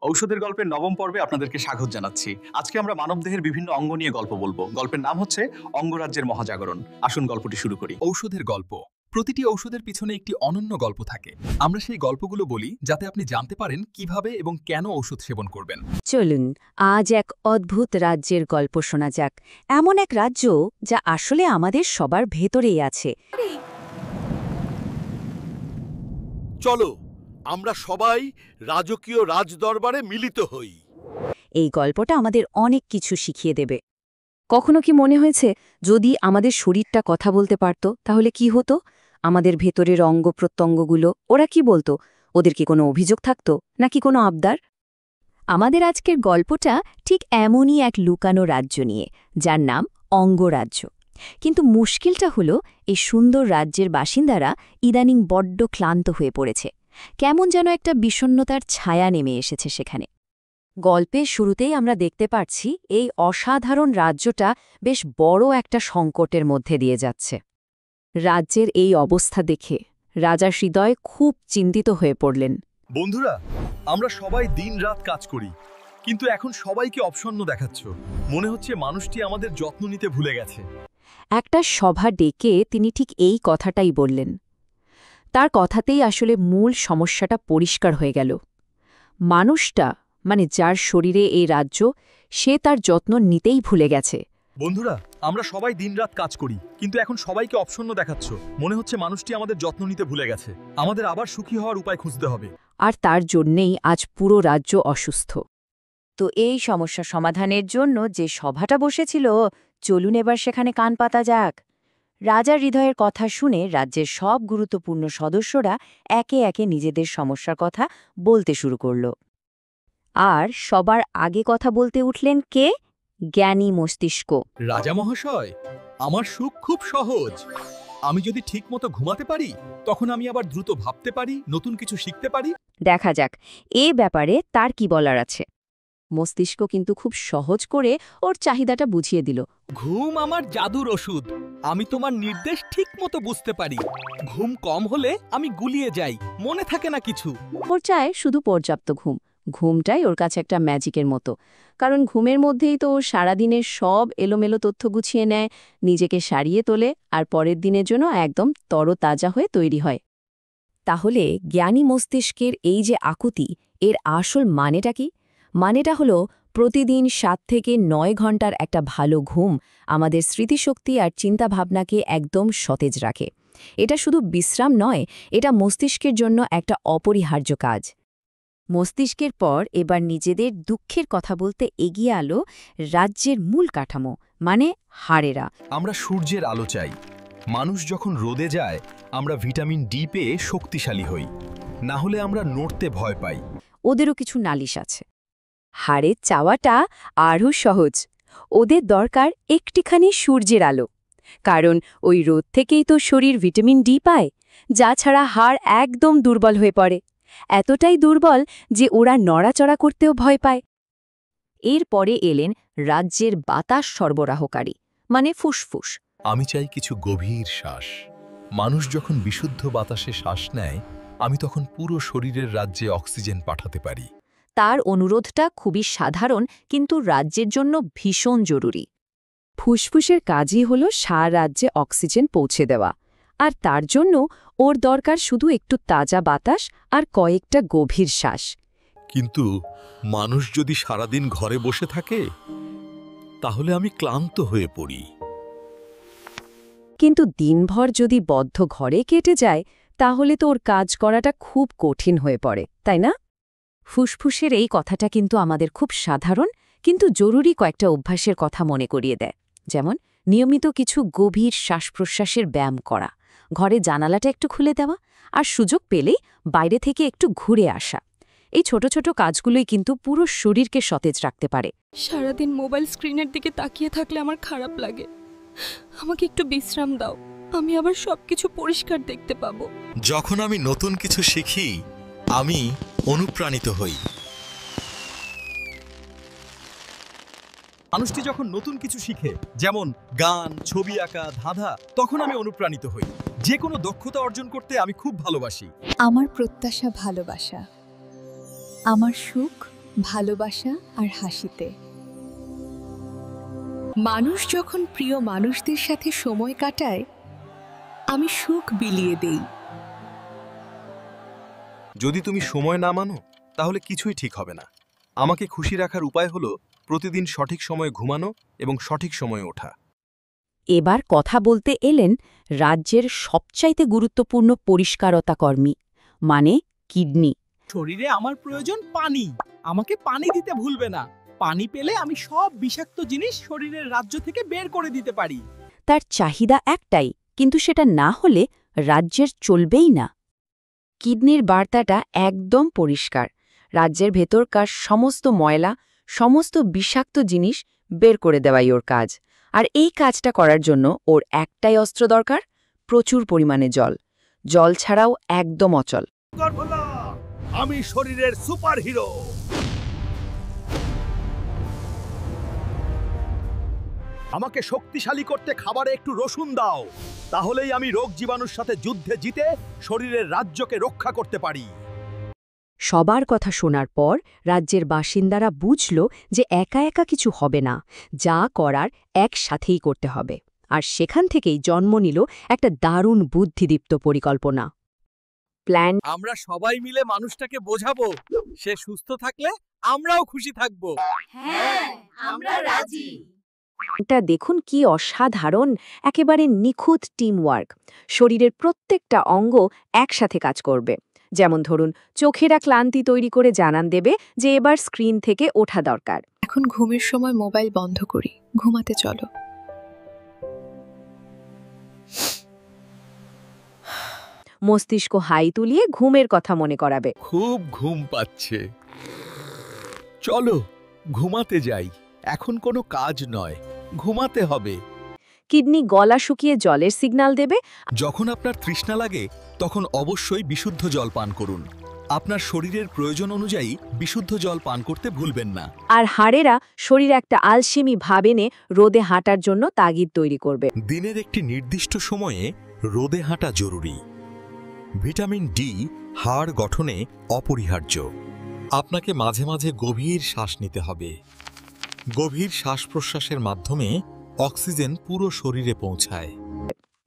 ঔষধের গল্পের নবম পর্বে আপনাদেরকে স্বাগত জানাচ্ছি। আজকে আমরা মানবদেহের বিভিন্ন অঙ্গ নিয়ে গল্প বলবো। গল্পের নাম হচ্ছে অঙ্গরাজ্যের মহাজাগরণ। আসুন গল্পটি শুরু করি। ঔষধের গল্প। প্রতিটি ঔষধের পিছনে একটি অনন্য গল্প থাকে। আমরা সেই গল্পগুলো বলি যাতে আপনি জানতে পারেন কিভাবে এবং কেন ঔষধ সেবন করবেন। চলুন আজ এক অদ্ভুত রাজ্যের গল্প শোনা যাক। এমন এক রাজ্য যা আসলে আমাদের সবার ভেতরেই আছে। চলো আমরা সবাই রাজকীয় রাজদরবারে মিলিত হই। এই গল্পটা আমাদের অনেক কিছু শিখিয়ে দেবে। কখনো কি মনে হয়েছে যদি আমাদের শরীরটা কথা বলতে পারত তাহলে কি হতো? আমাদের ভেতরের অঙ্গ প্রত্যঙ্গগুলো ওরা কি বলতো? ওদের কি কোনো অভিযোগ থাকতো নাকি কোনো আবদার? আমাদের আজকের গল্পটা ঠিক এমনই এক লুকানো রাজ্য নিয়ে, যার নাম অঙ্গরাজ্য। কিন্তু মুশকিলটা হলো এই সুন্দর রাজ্যের বাসিন্দারা ইদানিং বড্ড ক্লান্ত হয়ে পড়েছে। কেমন যেন একটা বিষণ্ণতার ছায়া নেমে এসেছে সেখানে। গল্পের শুরুতেই আমরা দেখতে পাচ্ছি এই অসাধারণ রাজ্যটা বেশ বড় একটা সংকটের মধ্যে দিয়ে যাচ্ছে। রাজ্যের এই অবস্থা দেখে রাজা হৃদয় খুব চিন্তিত হয়ে পড়লেন। বন্ধুরা, আমরা সবাই দিনরাত কাজ করি, কিন্তু এখন সবাইকে অপশন্ন দেখাচ্ছ। মনে হচ্ছে মানুষটি আমাদের যত্ন নিতে ভুলে গেছে। একটা সভা ডেকে তিনি ঠিক এই কথাটাই বললেন। তার কথাতেই আসলে মূল সমস্যাটা পরিষ্কার হয়ে গেল। মানুষটা, মানে যার শরীরে এই রাজ্য, সে তার যত্ন নিতেই ভুলে গেছে। বন্ধুরা, আমরা সবাই দিনরাত কাজ করি, কিন্তু এখন সবাইকে অপশন্ন দেখাচ্ছ। মনে হচ্ছে মানুষটি আমাদের যত্ন নিতে ভুলে গেছে। আমাদের আবার সুখী হওয়ার উপায় খুঁজতে হবে। আর তার জন্যেই আজ পুরো রাজ্য অসুস্থ। তো এই সমস্যা সমাধানের জন্য যে সভাটা বসেছিল, চলুন এবার সেখানে কান পাতা যাক। রাজার হৃদয়ের কথা শুনে রাজ্যের সব গুরুত্বপূর্ণ সদস্যরা একে একে নিজেদের সমস্যার কথা বলতে শুরু করল। আর সবার আগে কথা বলতে উঠলেন কে? জ্ঞানী মস্তিষ্ক। রাজা মহাশয়, আমার সুখ খুব সহজ। আমি যদি ঠিকমতো ঘুমাতে পারি, তখন আমি আবার দ্রুত ভাবতে পারি, নতুন কিছু শিখতে পারি। দেখা যাক এ ব্যাপারে তার কি বলার আছে। মস্তিষ্ক কিন্তু খুব সহজ করে ওর চাহিদাটা বুঝিয়ে দিল। ঘুম আমার জাদুর ওষুধ। আমি তোমার নির্দেশ ঠিকমতো বুঝতে পারি। ঘুম কম হলে আমি গুলিয়ে যাই, মনে থাকে না কিছু। ওর চায় শুধু পর্যাপ্ত ঘুম। ঘুমটাই ওর কাছে একটা ম্যাজিকের মতো, কারণ ঘুমের মধ্যেই তো ও সারাদিনের সব এলোমেলো তথ্য গুছিয়ে নেয়, নিজেকে সারিয়ে তোলে আর পরের দিনের জন্য একদম তরতাজা হয়ে তৈরি হয়। তাহলে জ্ঞানী মস্তিষ্কের এই যে আকুতি, এর আসল মানেটা কি? মানেটা হলো প্রতিদিন 7 থেকে 9 ঘন্টার একটা ভালো ঘুম আমাদের স্মৃতিশক্তি আর চিন্তাভাবনাকে একদম সতেজ রাখে। এটা শুধু বিশ্রাম নয়, এটা মস্তিষ্কের জন্য একটা অপরিহার্য কাজ। মস্তিষ্কের পর এবার নিজেদের দুঃখের কথা বলতে এগিয়ে আলো রাজ্যের মূল কাঠামো, মানে হাড়েরা। আমরা সূর্যের আলো চাই। মানুষ যখন রোদে যায়, আমরা ভিটামিন ডি পেয়ে শক্তিশালী হই। না হলে আমরা নড়তে ভয় পাই। ওদেরও কিছু নালিশ আছে। হাড়ের চাওয়াটা আরও সহজ। ওদের দরকার একটিখানি সূর্যের আলো, কারণ ওই রোদ থেকেই তো শরীর ভিটামিন ডি পায়, যা ছাড়া হাড় একদম দুর্বল হয়ে পড়ে। এতটাই দুর্বল যে ওরা নড়াচড়া করতেও ভয় পায়। এরপরে এলেন রাজ্যের বাতাস সরবরাহকারী, মানে ফুসফুস। আমি চাই কিছু গভীর শ্বাস। মানুষ যখন বিশুদ্ধ বাতাসে শ্বাস নেয়, আমি তখন পুরো শরীরের রাজ্যে অক্সিজেন পাঠাতে পারি। তার অনুরোধটা খুবই সাধারণ, কিন্তু রাজ্যের জন্য ভীষণ জরুরি। ফুসফুসের কাজই হল সারা রাজ্যে অক্সিজেন পৌঁছে দেওয়া, আর তার জন্য ওর দরকার শুধু একটু তাজা বাতাস আর কয়েকটা গভীর শ্বাস। কিন্তু মানুষ যদি সারাদিন ঘরে বসে থাকে, তাহলে আমি ক্লান্ত হয়ে পড়ি। কিন্তু দিনভর যদি বদ্ধ ঘরে কেটে যায়, তাহলে তো ওর কাজ করাটা খুব কঠিন হয়ে পড়ে, তাই না? ফুসফুসের এই কথাটা কিন্তু আমাদের খুব সাধারণ কিন্তু জরুরি কয়েকটা অভ্যাসের কথা মনে করিয়ে দেয়। যেমন নিয়মিত কিছু গভীর শ্বাস-প্রশ্বাসের ব্যায়াম করা, ঘরে জানালাটা একটু খুলে দেওয়া, আর সুযোগ পেলেই বাইরে থেকে একটু ঘুরে আসা। এই ছোট ছোট কাজগুলোই কিন্তু পুরো শরীরকে সতেজ রাখতে পারে। সারাদিন মোবাইল স্ক্রিনের দিকে তাকিয়ে থাকলে আমার খারাপ লাগে। আমাকে একটু বিশ্রাম দাও, আমি আবার সবকিছু পরিষ্কার দেখতে পাবো। যখন আমি নতুন কিছু শিখি, আমি অনুপ্রাণিত হই। মানুষটি যখন নতুন কিছু শিখে, যেমন গান, ছবি আঁকা, ধাঁধা, তখন আমি অনুপ্রাণিত হই। যে কোনো দক্ষতা অর্জন করতে আমি খুব ভালোবাসি। আমার প্রত্যাশা ভালোবাসা, আমার সুখ ভালোবাসা আর হাসিতে। মানুষ যখন প্রিয় মানুষদের সাথে সময় কাটায়, আমি সুখ বিলিয়ে দেই। যদি তুমি সময় না মানো তাহলে কিছুই ঠিক হবে না। আমাকে খুশি রাখার উপায় হলো প্রতিদিন সঠিক সময়ে ঘুমানো এবং সঠিক সময়ে ওঠা। এবার কথা বলতে এলেন রাজ্যের সবচাইতে গুরুত্বপূর্ণ পরিষ্কারতা কর্মী, মানে কিডনি। শরীরে আমার প্রয়োজন পানি, আমাকে পানি দিতে ভুলবে না। পানি পেলে আমি সব বিষাক্ত জিনিস শরীরের রাজ্য থেকে বের করে দিতে পারি। তার চাহিদা একটাই, কিন্তু সেটা না হলে রাজ্যের চলবেই না। কিডনির বার্তাটা একদম পরিষ্কার। রাজ্যের ভেতরকার সমস্ত ময়লা, সমস্ত বিষাক্ত জিনিস বের করে দেওয়াই ওর কাজ। আর এই কাজটা করার জন্য ওর একটাই অস্ত্র দরকার, প্রচুর পরিমাণে জল। জল ছাড়াও একদম অচল। আমি শরীরের সুপারহিরো। আমাকে শক্তিশালী করতে খাবারে একটু রসুন দাও, তাহলেই আমি রোগ জীবাণুর সাথে যুদ্ধে জিতে শরীরের রাজ্যকে রক্ষা করতে পারি। সবার কথা শোনার পর রাজ্যের বাসিন্দারা বুঝল যে একা একা কিছু হবে না, যা করার একসাথেই করতে হবে। আর সেখান থেকেই জন্ম নিল একটা দারুণ বুদ্ধিদীপ্ত পরিকল্পনা। প্ল্যান আমরা সবাই মিলে মানুষটাকে বোঝাবো, সে সুস্থ থাকলে আমরাও খুশি থাকবো। এটা দেখুন কি অসাধারণ, একেবারে নিখুঁত টিমওয়ার্ক। শরীরের প্রত্যেকটা অঙ্গ একসাথে কাজ করবে। যেমন ধরুন, চোখেরা ক্লান্তি তৈরি করে জানান দেবে যে এবার স্ক্রিন থেকে ওঠা দরকার। এখন ঘুমের সময় মোবাইল বন্ধ করি, ঘুমাতে চলো। মস্তিষ্ক হাই তুলিয়ে ঘুমের কথা মনে করাবে। খুব ঘুম পাচ্ছে, চলো ঘুমাতে যাই। এখন কোনো কাজ নয়, ঘুমাতে হবে। কিডনি গলা শুকিয়ে জলের সিগন্যাল দেবে। যখন আপনার তৃষ্ণা লাগে তখন অবশ্যই বিশুদ্ধ জল পান করুন। আপনার শরীরের প্রয়োজন অনুযায়ী বিশুদ্ধ জল পান করতে ভুলবেন না। আর হাড়েরা শরীরে একটা আলসেমি ভাব এনে রোদে হাঁটার জন্য তাগিদ তৈরি করবে। দিনের একটি নির্দিষ্ট সময়ে রোদে হাঁটা জরুরি। ভিটামিন ডি হাড় গঠনে অপরিহার্য। আপনাকে মাঝে মাঝে গভীর শ্বাস নিতে হবে। গভীর শ্বাস প্রশ্বাসের মাধ্যমে অক্সিজেন পুরো শরীরে পৌঁছায়।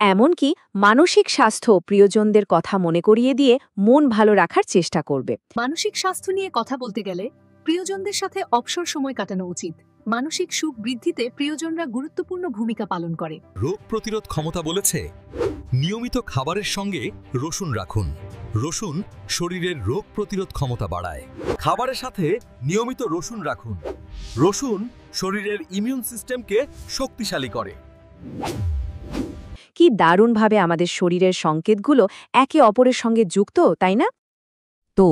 এমনকি মানসিক স্বাস্থ্য প্রিয়জনদের কথা মনে করিয়ে দিয়ে মন ভালো রাখার চেষ্টা করবে। মানসিক স্বাস্থ্য নিয়ে কথা বলতে গেলে প্রিয়জনদের সাথে অবসর সময় কাটানো উচিত। মানসিক সুখ বৃদ্ধিতে প্রিয়জনরা গুরুত্বপূর্ণ ভূমিকা পালন করে। রোগ প্রতিরোধ ক্ষমতা বলেছে নিয়মিত খাবারের সঙ্গে রসুন রাখুন। রসুন শরীরের রোগ প্রতিরোধ ক্ষমতা বাড়ায়। খাবারের সাথে নিয়মিত রসুন রাখুন। রসুন শরীরের ইমিউন সিস্টেমকে শক্তিশালী করে। কি দারুণভাবে আমাদের শরীরের সংকেতগুলো একে অপরের সঙ্গে যুক্ত, তাই না? তো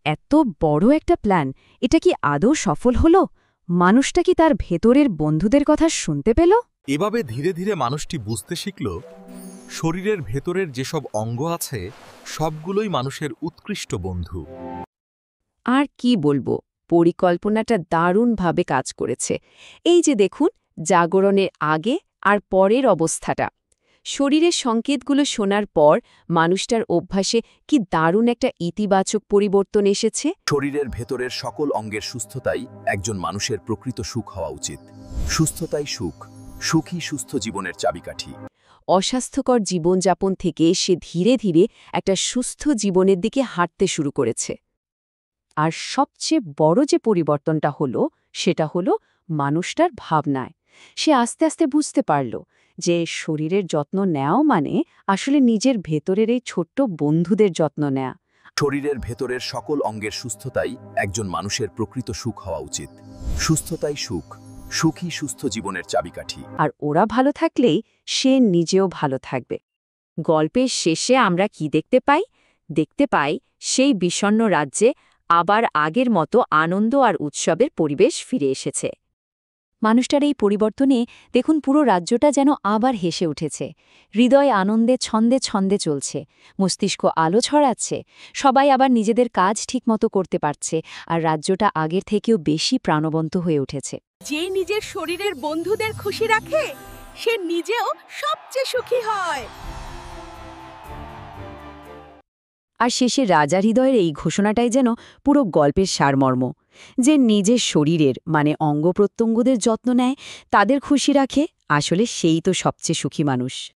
এত বড় একটা প্ল্যান, এটা কি আদৌ সফল হলো? মানুষটা কি তার ভেতরের বন্ধুদের কথা শুনতে পেল? এভাবে ধীরে ধীরে মানুষটি বুঝতে শিখল শরীরের ভেতরের যেসব অঙ্গ আছে সবগুলোই মানুষের উৎকৃষ্ট বন্ধু। আর কি বলবো, পরিকল্পনাটা দারুণভাবে কাজ করেছে। এই যে দেখুন, জাগরণের আগে আর পরের অবস্থাটা। শরীরের সংকেতগুলো শোনার পর মানুষটার অভ্যাসে কি দারুণ একটা ইতিবাচক পরিবর্তন এসেছে। শরীরের ভেতরের সকল অঙ্গের সুস্থতাই একজন মানুষের প্রকৃত সুখ হওয়া উচিত। সুস্থতাই সুখ, সুখী সুস্থ জীবনের চাবিকাঠি। অস্বাস্থ্যকর জীবনযাপন থেকে সে ধীরে ধীরে একটা সুস্থ জীবনের দিকে হাঁটতে শুরু করেছে। আর সবচেয়ে বড় যে পরিবর্তনটা হলো সেটা হলো মানুষটার ভাবনায়। সে আস্তে আস্তে বুঝতে পারল যে শরীরের যত্ন নেওয়াও মানে আসলে নিজের ভেতরের এই ছোট্ট বন্ধুদের যত্ন নেয়া। শরীরের ভেতরের সকল অঙ্গের সুস্থতাই একজন মানুষের প্রকৃত সুখ হওয়া উচিত। সুস্থতাই সুখ, সুখী সুস্থ জীবনের চাবিকাঠি। আর ওরা ভালো থাকলেই সে নিজেও ভালো থাকবে। গল্পের শেষে আমরা কি দেখতে পাই? দেখতে পাই সেই বিষণ্ণ রাজ্যে আবার আগের মতো আনন্দ আর উৎসবের পরিবেশ ফিরে এসেছে। মানুষটার এই পরিবর্তনে দেখুন পুরো রাজ্যটা যেন আবার হেসে উঠেছে। হৃদয় আনন্দে ছন্দে ছন্দে চলছে, মস্তিষ্ক আলো ছড়াচ্ছে, সবাই আবার নিজেদের কাজ ঠিকমতো করতে পারছে, আর রাজ্যটা আগের থেকেও বেশি প্রাণবন্ত হয়ে উঠেছে। যে নিজের শরীরের বন্ধুদের খুশি রাখে সে নিজেও সবচেয়ে সুখী হয়। আর শেষে রাজা হৃদয়ের এই ঘোষণাটাই যেন পুরো গল্পের সারমর্ম। যে নিজের শরীরের মানে অঙ্গ প্রত্যঙ্গদের যত্ন নেয়, তাদের খুশি রাখে, আসলে সেই তো সবচেয়ে সুখী মানুষ।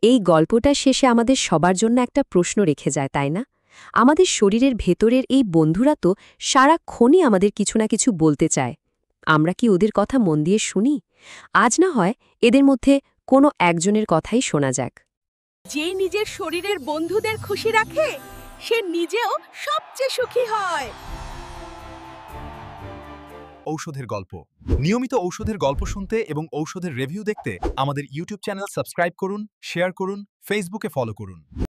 এই গল্পটা শেষে আমাদের সবার জন্য একটা প্রশ্ন রেখে যায়, তাই না? আমাদের শরীরের ভেতরের এই বন্ধুরা তো সারাক্ষণই আমাদের কিছু না কিছু বলতে চায়। আমরা কি ওদের কথা মন দিয়ে শুনি? আজ না হয় এদের মধ্যে কোনো একজনের কথাই শোনা যাক। যে নিজের শরীরের বন্ধুদের খুশি রাখে সে নিজেও সবচেয়ে সুখী হয়। ঔষধের গল্প। নিয়মিত ঔষধের গল্প শুনতে এবং ঔষধের রিভিউ দেখতে আমাদের ইউটিউব চ্যানেল সাবস্ক্রাইব করুন, শেয়ার করুন, ফেসবুকে ফলো করুন।